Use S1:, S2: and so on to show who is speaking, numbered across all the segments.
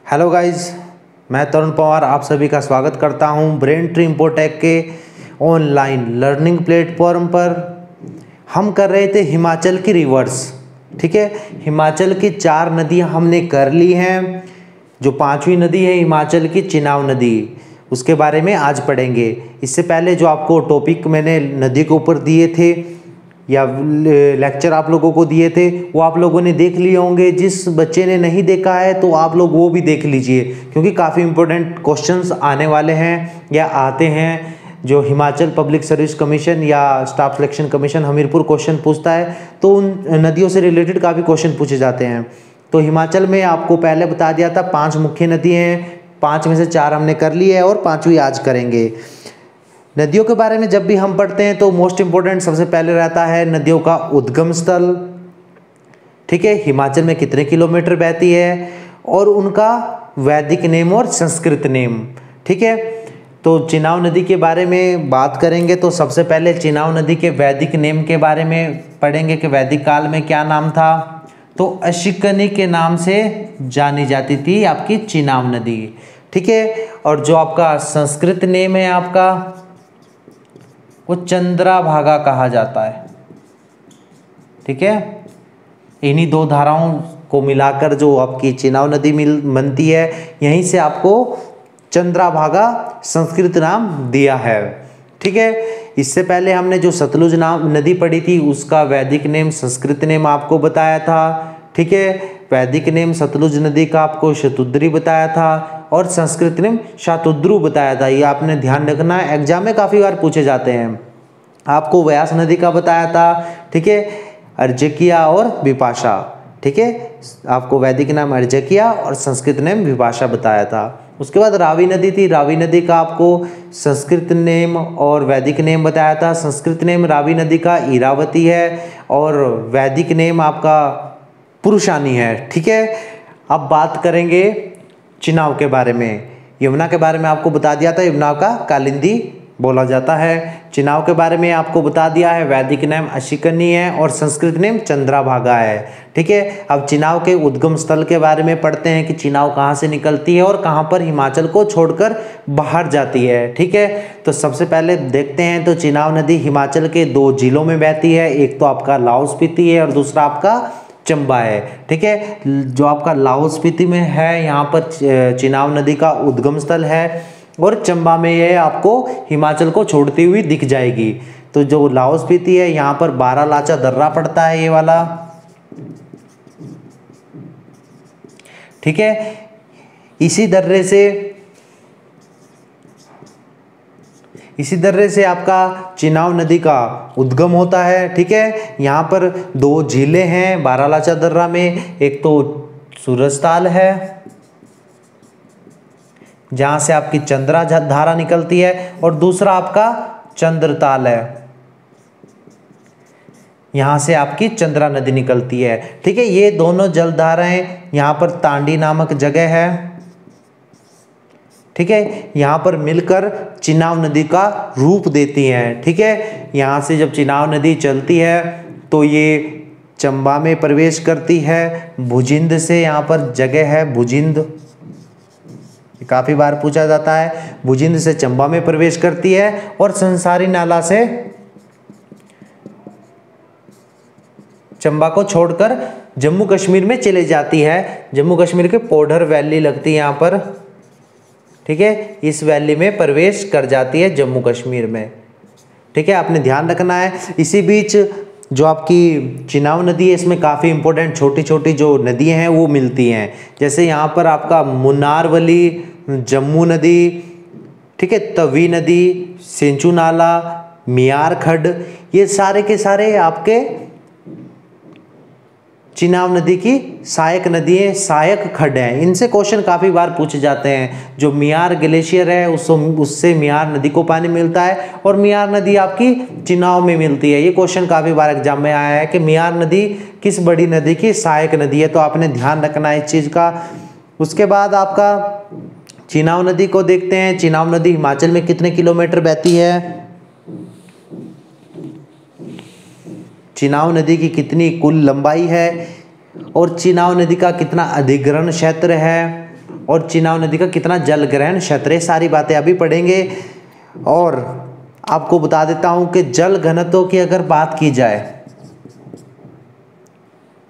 S1: Hello guys, मैं तरुण पवार आप सभी का स्वागत करता हूं ब्रेन ट्री इम्पोटेक के ऑनलाइन लर्निंग प्लेटफॉर्म पर। हम कर रहे थे हिमाचल की रिवर्स। ठीक है, हिमाचल की 4 नदियां हमने कर ली हैं। जो 5वीं नदी है हिमाचल की चिनाब नदी, उसके बारे में आज पढ़ेंगे। इससे पहले जो आपको टॉपिक मैंने नदी के ऊपर दिए थे या लेक्चर आप लोगों को दिए थे वो आप लोगों ने देख लिए होंगे। जिस बच्चे ने नहीं देखा है तो आप लोग वो भी देख लीजिए, क्योंकि काफ़ी इंपॉर्टेंट क्वेश्चंस आने वाले हैं या आते हैं। जो हिमाचल पब्लिक सर्विस कमीशन या staff selection commission Hamirpur question पूछता है तो उन नदियों से रिलेटेड काफ़ी क्वेश्चन पूछे जाते हैं। तो हिमाचल में आपको पहले बता दिया था 5 मुख्य नदी हैं, 5 में से 4 हमने कर ली है और 5वीं आज करेंगे। नदियों के बारे में जब भी हम पढ़ते हैं तो मोस्ट इम्पोर्टेंट सबसे पहले रहता है नदियों का उद्गम स्थल। ठीक है, हिमाचल में कितने किलोमीटर बहती है और उनका वैदिक नेम और संस्कृत नेम। ठीक है, तो चिनाब नदी के बारे में बात करेंगे तो सबसे पहले चिनाब नदी के वैदिक नेम के बारे में पढ़ेंगे कि वैदिक काल में क्या नाम था। तो अशिकनी के नाम से जानी जाती थी आपकी चिनाब नदी। ठीक है, और जो आपका संस्कृत नेम है आपका वो चंद्रभागा कहा जाता है। ठीक है, इन्हीं 2 धाराओं को मिलाकर जो आपकी चिनाब नदी बनती है, यहीं से आपको चंद्रभागा संस्कृत नाम दिया है। ठीक है, इससे पहले हमने जो सतलुज नाम नदी पढ़ी थी उसका वैदिक नेम संस्कृत नेम आपको बताया था। ठीक है, वैदिक नेम सतलुज नदी का आपको शतुद्री बताया था और संस्कृत नेम शातुद्रु बताया था। ये आपने ध्यान रखना है, एग्जाम में काफ़ी बार पूछे जाते हैं। आपको व्यास नदी का बताया था। ठीक है, अर्जकिया और विपाशा। ठीक है, आपको वैदिक नाम अर्जकिया और संस्कृत नेम विपाशा बताया था। उसके बाद रावी नदी थी। रावी नदी का आपको संस्कृत नेम और वैदिक नेम बताया था। संस्कृत नेम रावी नदी का इरावती है और वैदिक नेम आपका पुरुषानी है। ठीक है, अब बात करेंगे चिनाब के बारे में। यमुना के बारे में आपको बता दिया था, यमुना का कालिंदी बोला जाता है। चिनाब के बारे में आपको बता दिया है, वैदिक नेम अशिकनी है और संस्कृत नेम चंद्रभागा है। ठीक है, अब चिनाब के उद्गम स्थल के बारे में पढ़ते हैं कि चिनाब कहाँ से निकलती है और कहाँ पर हिमाचल को छोड़कर बाहर जाती है। ठीक है, तो सबसे पहले देखते हैं तो चिनाब नदी हिमाचल के 2 जिलों में बहती है। एक तो आपका लाहौल स्पीति है और दूसरा आपका चंबा है। ठीक है, जो आपका लाहौल स्पीति में है यहाँ पर चिनाब नदी का उद्गम स्थल है और चंबा में ये आपको हिमाचल को छोड़ती हुई दिख जाएगी। तो जो लाहौल स्पीति है यहाँ पर बारालाचा दर्रा पड़ता है, ये वाला। ठीक है, इसी दर्रे से आपका चिनाब नदी का उद्गम होता है। ठीक है, यहाँ पर 2 झीलें हैं बारालाचा दर्रा में। एक तो सूरजताल है जहाँ से आपकी चंद्रा धारा निकलती है और दूसरा आपका चंद्रताल है, यहाँ से आपकी चंद्रा नदी निकलती है। ठीक है, ये दोनों जलधाराएं यहाँ पर तांडी नामक जगह है। ठीक है, यहाँ पर मिलकर चिनाब नदी का रूप देती हैं। ठीक है, यहाँ से जब चिनाब नदी चलती है तो ये चंबा में प्रवेश करती है। भुजिंद से यहाँ पर जगह है भुजिंद, काफ़ी बार पूछा जाता है। भुजिंद से चंबा में प्रवेश करती है और संसारी नाला से चंबा को छोड़कर जम्मू कश्मीर में चले जाती है। जम्मू कश्मीर के पौडर वैली लगती है यहाँ पर। ठीक है, इस वैली में प्रवेश कर जाती है जम्मू कश्मीर में। ठीक है, आपने ध्यान रखना है। इसी बीच जो आपकी चिनाब नदी है इसमें काफ़ी इंपॉर्टेंट छोटी छोटी जो नदियां हैं वो मिलती हैं। जैसे यहाँ पर आपका मुन्नारवली, जम्मू नदी, ठीक है, तवी नदी, सेंचू नाला, मियार खड्ड, ये सारे के सारे आपके चिनाब नदी की सहायक नदी है, सहायक खड्ड हैं। इनसे क्वेश्चन काफ़ी बार पूछे जाते हैं। जो मियार ग्लेशियर है उससे मियार नदी को पानी मिलता है और मियार नदी आपकी चिनाब में मिलती है। ये क्वेश्चन काफ़ी बार एग्जाम में आया है कि मियार नदी किस बड़ी नदी की सहायक नदी है, तो आपने ध्यान रखना है इस चीज़ का। उसके बाद आपका चिनाब नदी को देखते हैं। चिनाब नदी हिमाचल में कितने किलोमीटर बहती है, चिनाब नदी की कितनी कुल लंबाई है और चिनाब नदी का कितना अधिग्रहण क्षेत्र है और चिनाब नदी का कितना जल ग्रहण क्षेत्र है, सारी बातें अभी पढ़ेंगे। और आपको बता देता हूं कि जल घनत्व की अगर बात की जाए,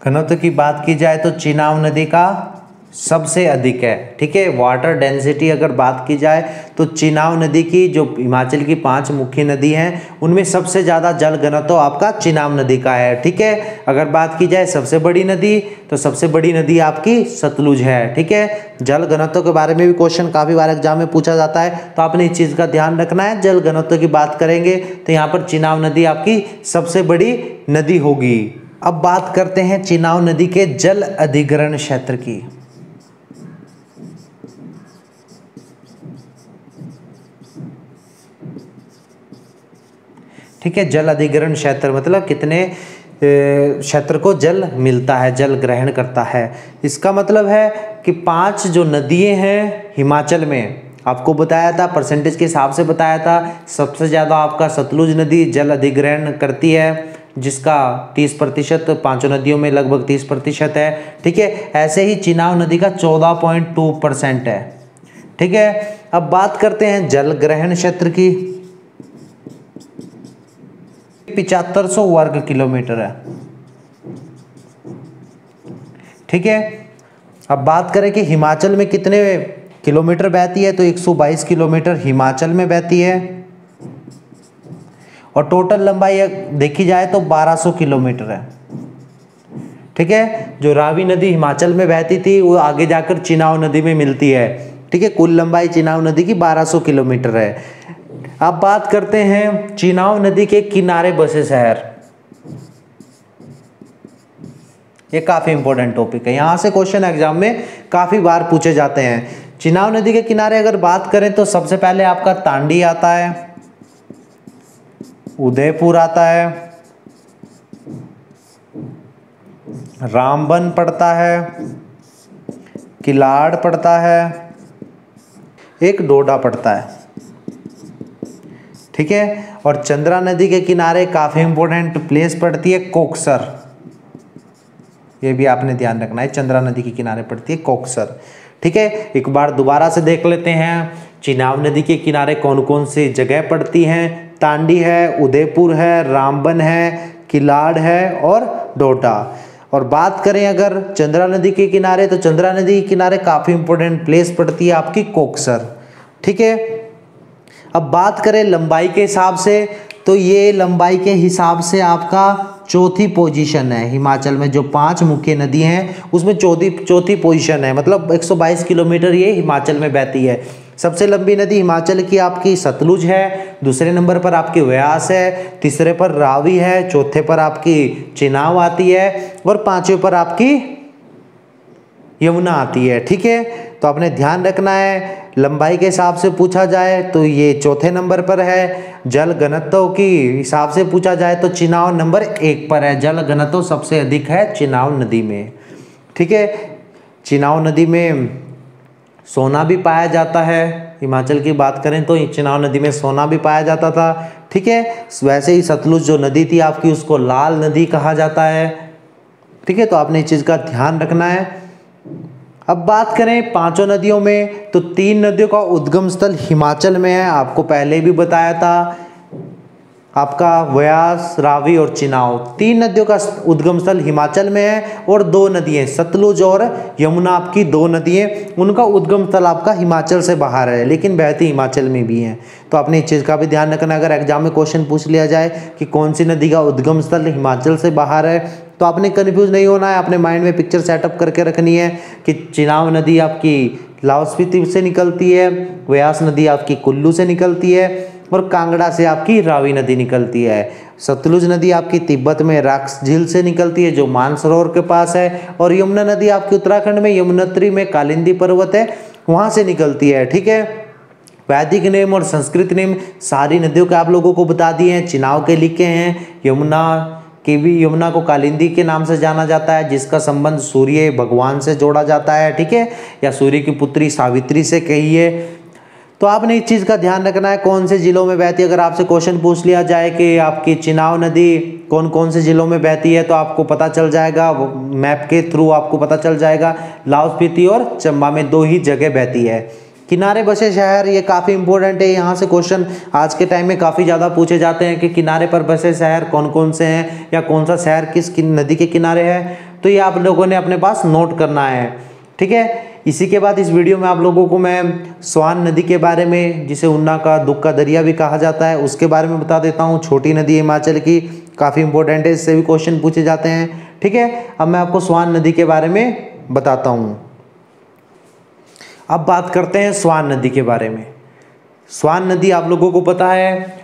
S1: घनत्व की बात की जाए तो चिनाब नदी का सबसे अधिक है। ठीक है, वाटर डेंसिटी अगर बात की जाए तो चिनाब नदी की, जो हिमाचल की 5 मुख्य नदी हैं उनमें सबसे ज़्यादा जल घनत्व आपका चिनाब नदी का है। ठीक है, अगर बात की जाए सबसे बड़ी नदी, तो सबसे बड़ी नदी आपकी सतलुज है। ठीक है, जल घनत्व के बारे में भी क्वेश्चन काफ़ी बार एग्जाम में पूछा जाता है, तो आपने इस चीज़ का ध्यान रखना है। जल घनत्व की बात करेंगे तो यहाँ पर चिनाब नदी आपकी सबसे बड़ी नदी होगी। अब बात करते हैं चिनाब नदी के जल अधिग्रहण क्षेत्र की। ठीक है, जल अधिग्रहण क्षेत्र मतलब कितने क्षेत्र को जल मिलता है, जल ग्रहण करता है। इसका मतलब है कि 5 जो नदियाँ हैं हिमाचल में, आपको बताया था परसेंटेज के हिसाब से बताया था, सबसे ज़्यादा आपका सतलुज नदी जल अधिग्रहण करती है, जिसका 30%, 5 नदियों में लगभग 30% है। ठीक है, ऐसे ही चिनाब नदी का 14.2% है। ठीक है, अब बात करते हैं जल ग्रहण क्षेत्र की। 7500 वर्ग किलोमीटर है। ठीक है, अब बात करें कि हिमाचल में कितने किलोमीटर बहती है, तो 122 किलोमीटर हिमाचल में बहती है, और टोटल लंबाई देखी जाए तो 1200 किलोमीटर है। ठीक है, जो रावी नदी हिमाचल में बहती थी वो आगे जाकर चिनाब नदी में मिलती है। ठीक है, कुल लंबाई चिनाब नदी की 1200 किलोमीटर है। अब बात करते हैं चिनाब नदी के किनारे बसे शहर। ये काफी इंपॉर्टेंट टॉपिक है, यहां से क्वेश्चन एग्जाम में काफी बार पूछे जाते हैं। चिनाब नदी के किनारे अगर बात करें तो सबसे पहले आपका तांडी आता है, उदयपुर आता है, रामबन पड़ता है, किलाड़ पड़ता है, एक डोडा पड़ता है। ठीक है, और चंद्रा नदी के किनारे काफ़ी इंपॉर्टेंट प्लेस पड़ती है कोकसर, ये भी आपने ध्यान रखना है, चंद्रा नदी के किनारे पड़ती है कोकसर। ठीक है, एक बार दोबारा से देख लेते हैं चिनाब नदी के किनारे कौन कौन सी जगह पड़ती हैं। तांडी है, उदयपुर है, रामबन है, किलाड़ है और डोडा। और बात करें अगर चंद्रा नदी के किनारे, तो चंद्रा नदी के किनारे काफ़ी इंपॉर्टेंट प्लेस पड़ती है आपकी कोकसर। ठीक है, अब बात करें लंबाई के हिसाब से, तो ये लंबाई के हिसाब से आपका चौथी पोजीशन है हिमाचल में। जो 5 मुख्य नदी हैं उसमें चौथी पोजीशन है, मतलब 122 किलोमीटर ये हिमाचल में बहती है। सबसे लंबी नदी हिमाचल की आपकी सतलुज है, दूसरे नंबर पर आपकी व्यास है, तीसरे पर रावी है, चौथे पर आपकी चिनाब आती है और 5वें पर आपकी यमुना आती है। ठीक है, तो आपने ध्यान रखना है, लंबाई के हिसाब से पूछा जाए तो ये चौथे नंबर पर है। जल घनत्व की हिसाब से पूछा जाए तो चिनाब नंबर 1 पर है, जल घनत्व सबसे अधिक है चिनाब नदी में। ठीक है, चिनाब नदी में सोना भी पाया जाता है, हिमाचल की बात करें तो चिनाब नदी में सोना भी पाया जाता था। ठीक है, वैसे ही सतलुज जो नदी थी आपकी उसको लाल नदी कहा जाता है। ठीक है, तो आपने इस चीज़ का ध्यान रखना है। अब बात करें 5 नदियों में, तो 3 नदियों का उद्गम स्थल हिमाचल में है, आपको पहले भी बताया था, आपका व्यास, रावी और चिनाब। 3 नदियों का उद्गम स्थल हिमाचल में है और 2 नदियाँ सतलुज और यमुना आपकी 2 नदियाँ, उनका उद्गम स्थल आपका हिमाचल से बाहर है लेकिन बहती हिमाचल में भी हैं। तो आपने इस चीज़ का भी ध्यान रखना, अगर एग्जाम में क्वेश्चन पूछ लिया जाए कि कौन सी नदी का उद्गम स्थल हिमाचल से बाहर है, तो आपने कन्फ्यूज नहीं होना है, अपने माइंड में पिक्चर सेटअप करके रखनी है कि चिनाब नदी आपकी लाहौल स्पीति से निकलती है, व्यास नदी आपकी कुल्लू से निकलती है और कांगड़ा से आपकी रावी नदी निकलती है। सतलुज नदी आपकी तिब्बत में राक्स झील से निकलती है जो मानसरोवर के पास है, और यमुना नदी आपकी उत्तराखंड में यमुनोत्री में कालिंदी पर्वत है वहाँ से निकलती है। ठीक है, वैदिक नेम और संस्कृत नेम सारी नदियों के आप लोगों को बता दिए हैं, चिनाब के लिखे हैं। यमुना को कालिंदी के नाम से जाना जाता है, जिसका संबंध सूर्य भगवान से जोड़ा जाता है। ठीक है, या सूर्य की पुत्री सावित्री से कहिए। तो आपने इस चीज़ का ध्यान रखना है कौन से ज़िलों में बहती है। अगर आपसे क्वेश्चन पूछ लिया जाए कि आपकी चिनाब नदी कौन कौन से ज़िलों में बहती है, तो आपको पता चल जाएगा, मैप के थ्रू आपको पता चल जाएगा लाहौल स्पीति और चंबा में 2 ही जगह बहती है। किनारे बसे शहर, ये काफ़ी इंपॉर्टेंट है, यहाँ से क्वेश्चन आज के टाइम में काफ़ी ज़्यादा पूछे जाते हैं कि किनारे पर बसे शहर कौन कौन से हैं या कौन सा शहर किस नदी के किनारे है। तो ये आप लोगों ने अपने पास नोट करना है, ठीक है। इसी के बाद इस वीडियो में आप लोगों को मैं स्वान नदी के बारे में, जिसे ऊना का दुख का दरिया भी कहा जाता है, उसके बारे में बता देता हूँ। छोटी नदी हिमाचल की, काफ़ी इंपॉर्टेंट है, इससे भी क्वेश्चन पूछे जाते हैं, ठीक है। अब मैं आपको स्वान नदी के बारे में बताता हूँ। अब बात करते हैं स्वान नदी के बारे में। स्वान नदी आप लोगों को पता है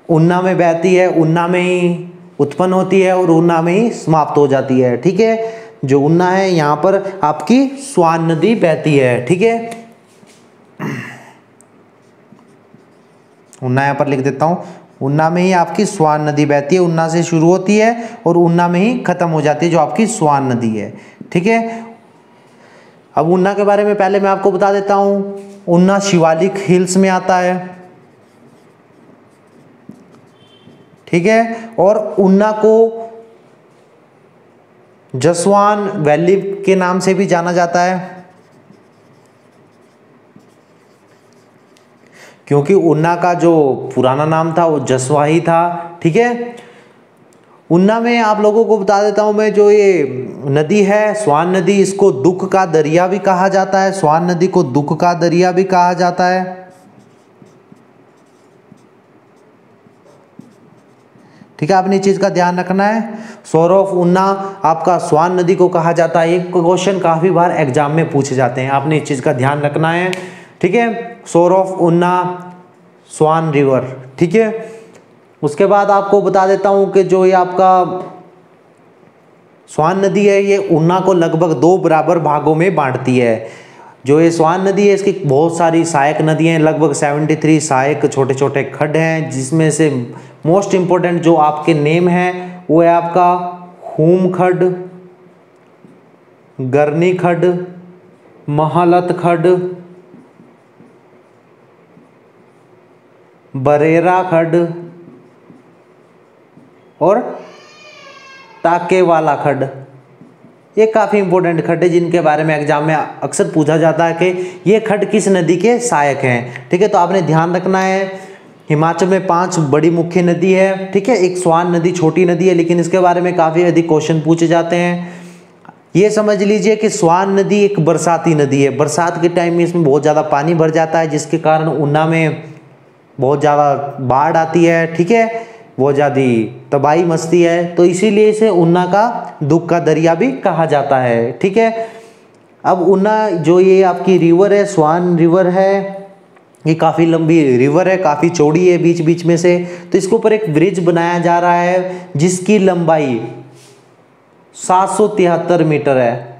S1: ऊना में बहती है, ऊना में ही उत्पन्न होती है और ऊना में ही समाप्त हो जाती है, ठीक है। जो ऊना है यहाँ पर आपकी स्वान नदी बहती है, ठीक है। ऊना यहाँ पर लिख देता हूँ, ऊना में ही आपकी स्वान नदी बहती है, ऊना से शुरू होती है और ऊना में ही खत्म हो जाती है जो आपकी स्वान नदी है, ठीक है। अब ऊना के बारे में पहले मैं आपको बता देता हूँ। ऊना शिवालिक हिल्स में आता है, ठीक है। और ऊना को जसवान वैली के नाम से भी जाना जाता है, क्योंकि ऊना का जो पुराना नाम था वो जसवा ही था, ठीक है। ऊना में आप लोगों को बता देता हूं मैं, जो ये नदी है स्वान नदी, इसको दुख का दरिया भी कहा जाता है। स्वान नदी को दुख का दरिया भी कहा जाता है, ठीक है। आपने इस चीज का ध्यान रखना है। सोर ऑफ ऊना आपका स्वान नदी को कहा जाता है। एक क्वेश्चन काफी बार एग्जाम में पूछे जाते हैं, आपने इस चीज का ध्यान रखना है, ठीक है। सोर ऑफ ऊना स्वान रिवर, ठीक है। उसके बाद आपको बता देता हूं कि जो ये आपका स्वान नदी है, ये ऊना को लगभग 2 बराबर भागों में बांटती है। जो ये स्वान नदी है, इसकी बहुत सारी सहायक नदियां हैं, लगभग 73 सहायक छोटे छोटे खड्ड हैं, जिसमें से मोस्ट इंपॉर्टेंट जो आपके नेम है वो है आपका हूम खड्ड, गरनी खड्ड, महालत खड्ड, बरेरा खड्ड और टाके वाला खड्ड। ये काफ़ी इंपॉर्टेंट खड्ड है जिनके बारे में एग्जाम में अक्सर पूछा जाता है कि ये खड्ड किस नदी के सहायक हैं, ठीक है। तो आपने ध्यान रखना है। हिमाचल में 5 बड़ी मुख्य नदी है, ठीक है। एक स्वान नदी छोटी नदी है, लेकिन इसके बारे में काफ़ी अधिक क्वेश्चन पूछे जाते हैं। ये समझ लीजिए कि स्वान नदी एक बरसाती नदी है, बरसात के टाइम में इसमें बहुत ज़्यादा पानी भर जाता है, जिसके कारण ऊना में बहुत ज़्यादा बाढ़ आती है, ठीक है, बहुत ज़्यादा तबाही मचती है। तो इसीलिए इसे ऊना का दुख का दरिया भी कहा जाता है, ठीक है। अब ऊना जो ये आपकी रिवर है, स्वान रिवर है, ये काफ़ी लंबी रिवर है, काफ़ी चौड़ी है बीच बीच में से। तो इसके ऊपर एक ब्रिज बनाया जा रहा है जिसकी लंबाई 773 मीटर है,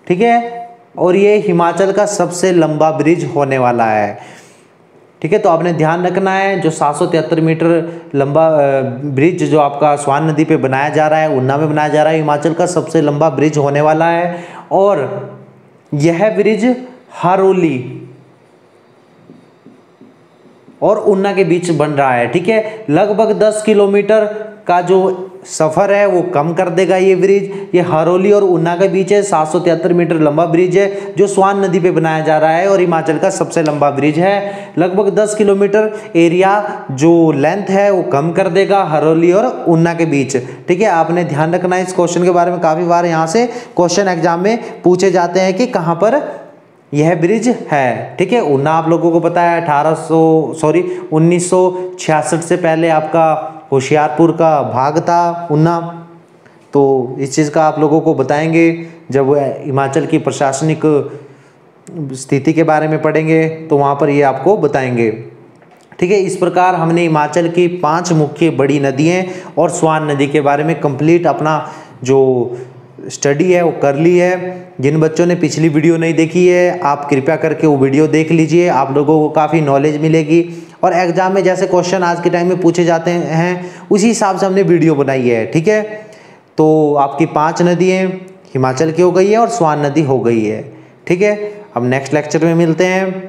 S1: ठीक है। और ये हिमाचल का सबसे लंबा ब्रिज होने वाला है, ठीक है। तो आपने ध्यान रखना है, जो 773 मीटर लंबा ब्रिज जो आपका स्वान नदी पे बनाया जा रहा है, ऊना में बनाया जा रहा है, हिमाचल का सबसे लंबा ब्रिज होने वाला है। और यह ब्रिज हरोली और ऊना के बीच बन रहा है, ठीक है। लगभग 10 किलोमीटर का जो सफ़र है वो कम कर देगा ये ब्रिज। ये हरोली और ऊना के बीच है, 773 मीटर लंबा ब्रिज है जो स्वान नदी पे बनाया जा रहा है और हिमाचल का सबसे लंबा ब्रिज है। लगभग 10 किलोमीटर एरिया जो लेंथ है वो कम कर देगा हरोली और ऊना के बीच, ठीक है। आपने ध्यान रखना है इस क्वेश्चन के बारे में, काफ़ी बार यहाँ से क्वेश्चन एग्जाम में पूछे जाते हैं कि कहाँ पर यह ब्रिज है, ठीक है। ऊना आप लोगों को पता है 1966 से पहले आपका होशियारपुर का भाग था ऊना। तो इस चीज़ का आप लोगों को बताएंगे जब हिमाचल की प्रशासनिक स्थिति के बारे में पढ़ेंगे, तो वहाँ पर ये आपको बताएंगे, ठीक है। इस प्रकार हमने हिमाचल की 5 मुख्य बड़ी नदियाँ और स्वान नदी के बारे में कंप्लीट अपना जो स्टडी है वो कर ली है। जिन बच्चों ने पिछली वीडियो नहीं देखी है, आप कृपया करके वो वीडियो देख लीजिए, आप लोगों को काफ़ी नॉलेज मिलेगी। और एग्जाम में जैसे क्वेश्चन आज के टाइम में पूछे जाते हैं उसी हिसाब से हमने वीडियो बनाई है, ठीक है। तो आपकी 5 नदियाँ हिमाचल की हो गई है और स्वान नदी हो गई है, ठीक है। अब नेक्स्ट लेक्चर में मिलते हैं।